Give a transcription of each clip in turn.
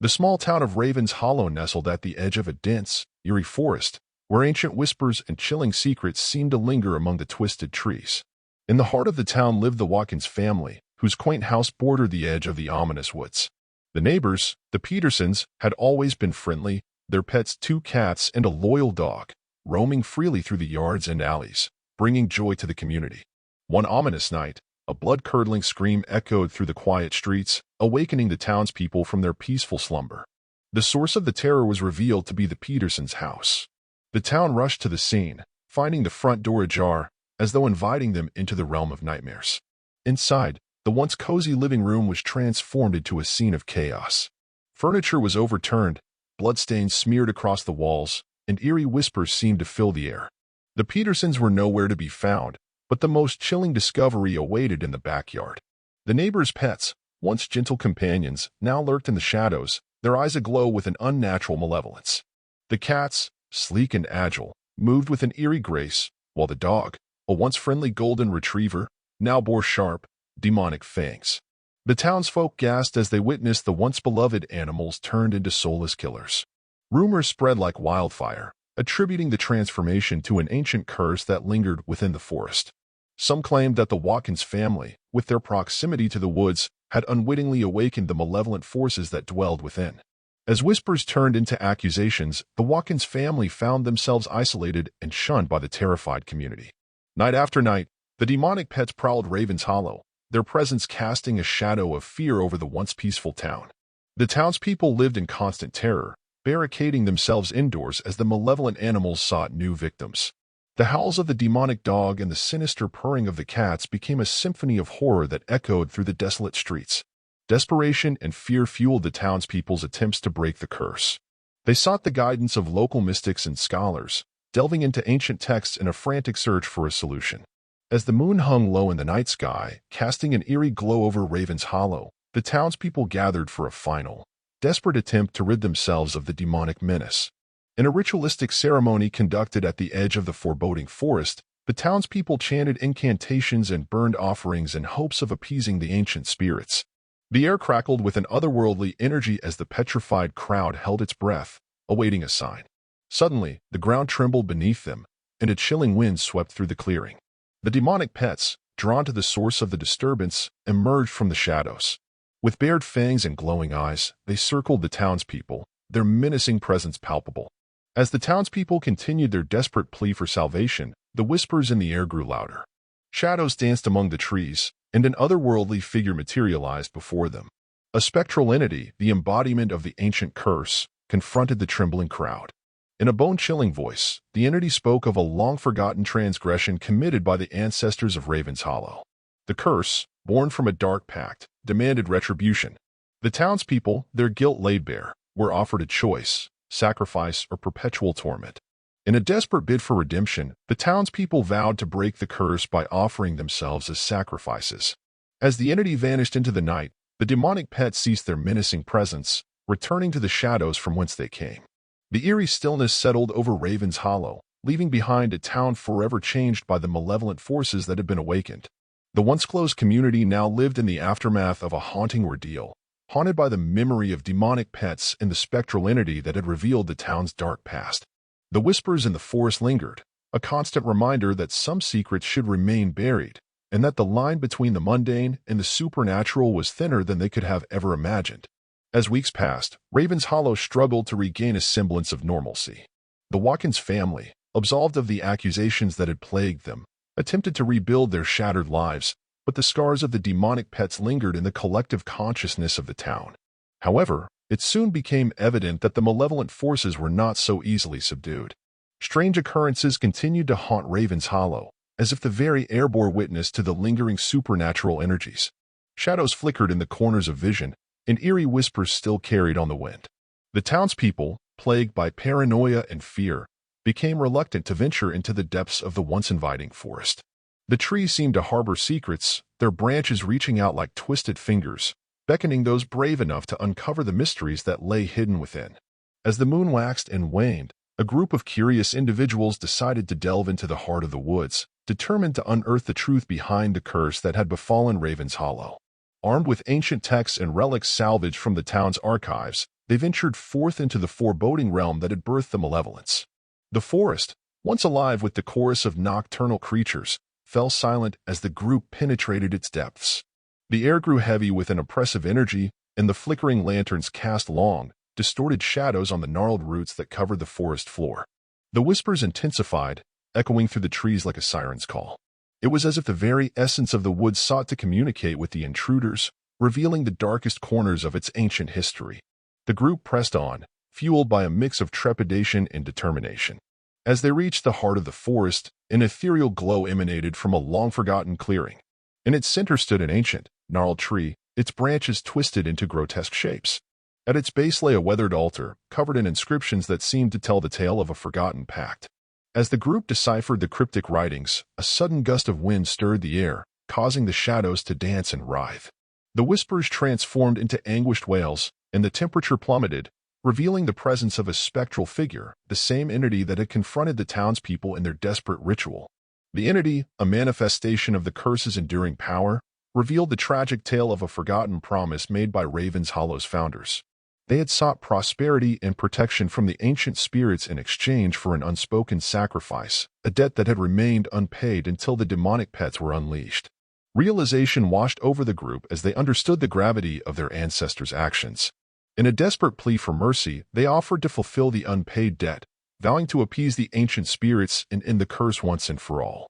The small town of Raven's Hollow nestled at the edge of a dense, eerie forest, where ancient whispers and chilling secrets seemed to linger among the twisted trees. In the heart of the town lived the Watkins family, whose quaint house bordered the edge of the ominous woods. The neighbors, the Petersons, had always been friendly, their pets 2 cats and a loyal dog, roaming freely through the yards and alleys, bringing joy to the community. One ominous night, a blood-curdling scream echoed through the quiet streets, awakening the townspeople from their peaceful slumber. The source of the terror was revealed to be the Petersons' house. The town rushed to the scene, finding the front door ajar, as though inviting them into the realm of nightmares. Inside, the once cozy living room was transformed into a scene of chaos. Furniture was overturned, bloodstains smeared across the walls, and eerie whispers seemed to fill the air. The Petersons were nowhere to be found, but the most chilling discovery awaited in the backyard. The neighbors' pets, once gentle companions, now lurked in the shadows, their eyes aglow with an unnatural malevolence. The cats, sleek and agile, moved with an eerie grace, while the dog, a once friendly golden retriever, now bore sharp, demonic fangs. The townsfolk gasped as they witnessed the once beloved animals turned into soulless killers. Rumors spread like wildfire, attributing the transformation to an ancient curse that lingered within the forest. Some claimed that the Watkins family, with their proximity to the woods, had unwittingly awakened the malevolent forces that dwelled within. As whispers turned into accusations, the Watkins family found themselves isolated and shunned by the terrified community. Night after night, the demonic pets prowled Raven's Hollow, their presence casting a shadow of fear over the once peaceful town. The townspeople lived in constant terror, barricading themselves indoors as the malevolent animals sought new victims. The howls of the demonic dog and the sinister purring of the cats became a symphony of horror that echoed through the desolate streets. Desperation and fear fueled the townspeople's attempts to break the curse. They sought the guidance of local mystics and scholars, delving into ancient texts in a frantic search for a solution. As the moon hung low in the night sky, casting an eerie glow over Raven's Hollow, the townspeople gathered for a final, desperate attempt to rid themselves of the demonic menace. In a ritualistic ceremony conducted at the edge of the foreboding forest, the townspeople chanted incantations and burned offerings in hopes of appeasing the ancient spirits. The air crackled with an otherworldly energy as the petrified crowd held its breath, awaiting a sign. Suddenly, the ground trembled beneath them, and a chilling wind swept through the clearing. The demonic pets, drawn to the source of the disturbance, emerged from the shadows. With bared fangs and glowing eyes, they circled the townspeople, their menacing presence palpable. As the townspeople continued their desperate plea for salvation, the whispers in the air grew louder. Shadows danced among the trees, and an otherworldly figure materialized before them. A spectral entity, the embodiment of the ancient curse, confronted the trembling crowd. In a bone-chilling voice, the entity spoke of a long-forgotten transgression committed by the ancestors of Raven's Hollow. The curse, born from a dark pact, demanded retribution. The townspeople, their guilt laid bare, were offered a choice: sacrifice or perpetual torment. In a desperate bid for redemption, the townspeople vowed to break the curse by offering themselves as sacrifices. As the entity vanished into the night, the demonic pets ceased their menacing presence, returning to the shadows from whence they came. The eerie stillness settled over Raven's Hollow, leaving behind a town forever changed by the malevolent forces that had been awakened. The once closed community now lived in the aftermath of a haunting ordeal, haunted by the memory of demonic pets and the spectral entity that had revealed the town's dark past. The whispers in the forest lingered, a constant reminder that some secrets should remain buried, and that the line between the mundane and the supernatural was thinner than they could have ever imagined. As weeks passed, Raven's Hollow struggled to regain a semblance of normalcy. The Watkins family, absolved of the accusations that had plagued them, attempted to rebuild their shattered lives, but the scars of the demonic pets lingered in the collective consciousness of the town. However, it soon became evident that the malevolent forces were not so easily subdued. Strange occurrences continued to haunt Raven's Hollow, as if the very air bore witness to the lingering supernatural energies. Shadows flickered in the corners of vision, and eerie whispers still carried on the wind. The townspeople, plagued by paranoia and fear, became reluctant to venture into the depths of the once inviting forest. The trees seemed to harbor secrets, their branches reaching out like twisted fingers, beckoning those brave enough to uncover the mysteries that lay hidden within. As the moon waxed and waned, a group of curious individuals decided to delve into the heart of the woods, determined to unearth the truth behind the curse that had befallen Raven's Hollow. Armed with ancient texts and relics salvaged from the town's archives, they ventured forth into the foreboding realm that had birthed the malevolence. The forest, once alive with the chorus of nocturnal creatures, fell silent as the group penetrated its depths. The air grew heavy with an oppressive energy, and the flickering lanterns cast long, distorted shadows on the gnarled roots that covered the forest floor. The whispers intensified, echoing through the trees like a siren's call. It was as if the very essence of the woods sought to communicate with the intruders, revealing the darkest corners of its ancient history. The group pressed on, fueled by a mix of trepidation and determination. As they reached the heart of the forest, an ethereal glow emanated from a long-forgotten clearing. In its center stood an ancient, gnarled tree, its branches twisted into grotesque shapes. At its base lay a weathered altar, covered in inscriptions that seemed to tell the tale of a forgotten pact. As the group deciphered the cryptic writings, a sudden gust of wind stirred the air, causing the shadows to dance and writhe. The whispers transformed into anguished wails, and the temperature plummeted, revealing the presence of a spectral figure, the same entity that had confronted the townspeople in their desperate ritual. The entity, a manifestation of the curse's enduring power, revealed the tragic tale of a forgotten promise made by Raven's Hollow's founders. They had sought prosperity and protection from the ancient spirits in exchange for an unspoken sacrifice, a debt that had remained unpaid until the demonic pets were unleashed. Realization washed over the group as they understood the gravity of their ancestors' actions. In a desperate plea for mercy, they offered to fulfill the unpaid debt, vowing to appease the ancient spirits and end the curse once and for all.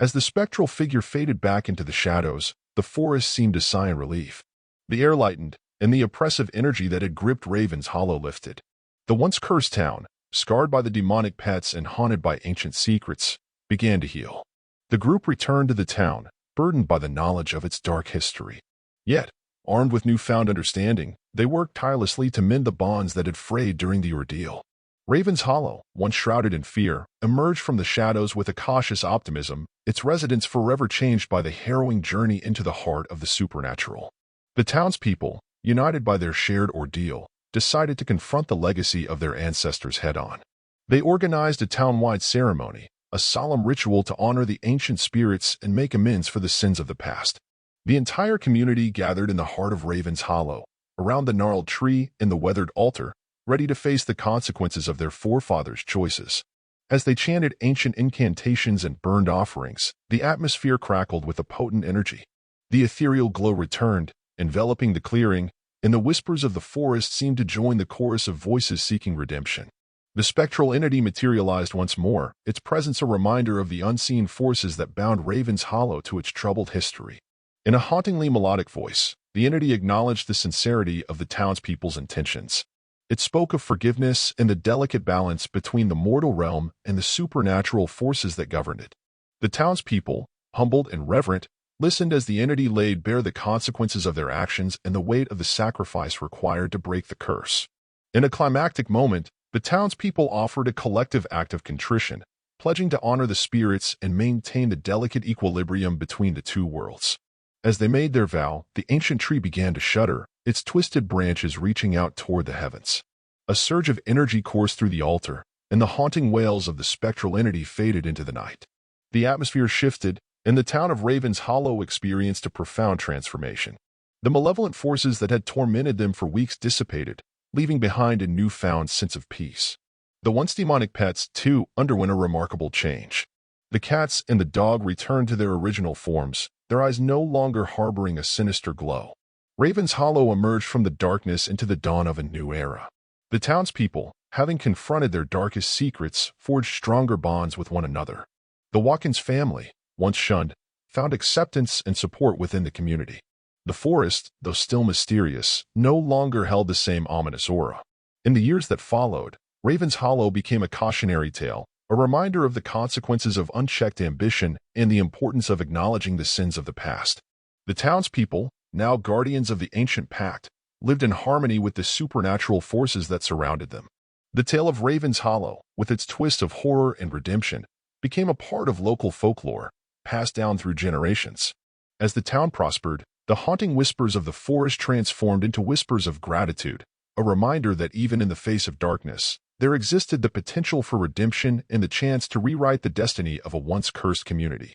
As the spectral figure faded back into the shadows, the forest seemed to sigh in relief. The air lightened, and the oppressive energy that had gripped Raven's Hollow lifted. The once cursed town, scarred by the demonic pets and haunted by ancient secrets, began to heal. The group returned to the town, burdened by the knowledge of its dark history. Yet, armed with newfound understanding, they worked tirelessly to mend the bonds that had frayed during the ordeal. Raven's Hollow, once shrouded in fear, emerged from the shadows with a cautious optimism, its residents forever changed by the harrowing journey into the heart of the supernatural. The townspeople, united by their shared ordeal, decided to confront the legacy of their ancestors head-on. They organized a town-wide ceremony, a solemn ritual to honor the ancient spirits and make amends for the sins of the past. The entire community gathered in the heart of Raven's Hollow, around the gnarled tree and the weathered altar, ready to face the consequences of their forefathers' choices. As they chanted ancient incantations and burned offerings, the atmosphere crackled with a potent energy. The ethereal glow returned, enveloping the clearing, and the whispers of the forest seemed to join the chorus of voices seeking redemption. The spectral entity materialized once more, its presence a reminder of the unseen forces that bound Raven's Hollow to its troubled history. In a hauntingly melodic voice, the entity acknowledged the sincerity of the townspeople's intentions. It spoke of forgiveness and the delicate balance between the mortal realm and the supernatural forces that governed it. The townspeople, humbled and reverent, listened as the entity laid bare the consequences of their actions and the weight of the sacrifice required to break the curse. In a climactic moment, the townspeople offered a collective act of contrition, pledging to honor the spirits and maintain the delicate equilibrium between the two worlds. As they made their vow, the ancient tree began to shudder, its twisted branches reaching out toward the heavens. A surge of energy coursed through the altar, and the haunting wails of the spectral entity faded into the night. The atmosphere shifted, and the town of Raven's Hollow experienced a profound transformation. The malevolent forces that had tormented them for weeks dissipated, leaving behind a newfound sense of peace. The once demonic pets, too, underwent a remarkable change. The cats and the dog returned to their original forms, their eyes no longer harboring a sinister glow. Raven's Hollow emerged from the darkness into the dawn of a new era. The townspeople, having confronted their darkest secrets, forged stronger bonds with one another. The Watkins family, once shunned, found acceptance and support within the community. The forest, though still mysterious, no longer held the same ominous aura. In the years that followed, Raven's Hollow became a cautionary tale, a reminder of the consequences of unchecked ambition and the importance of acknowledging the sins of the past. The townspeople, now guardians of the ancient pact, lived in harmony with the supernatural forces that surrounded them. The tale of Raven's Hollow, with its twist of horror and redemption, became a part of local folklore, passed down through generations. As the town prospered, the haunting whispers of the forest transformed into whispers of gratitude, a reminder that even in the face of darkness, there existed the potential for redemption and the chance to rewrite the destiny of a once cursed community.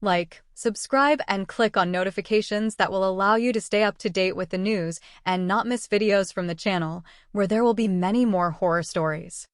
Like, subscribe and click on notifications that will allow you to stay up to date with the news and not miss videos from the channel, where there will be many more horror stories.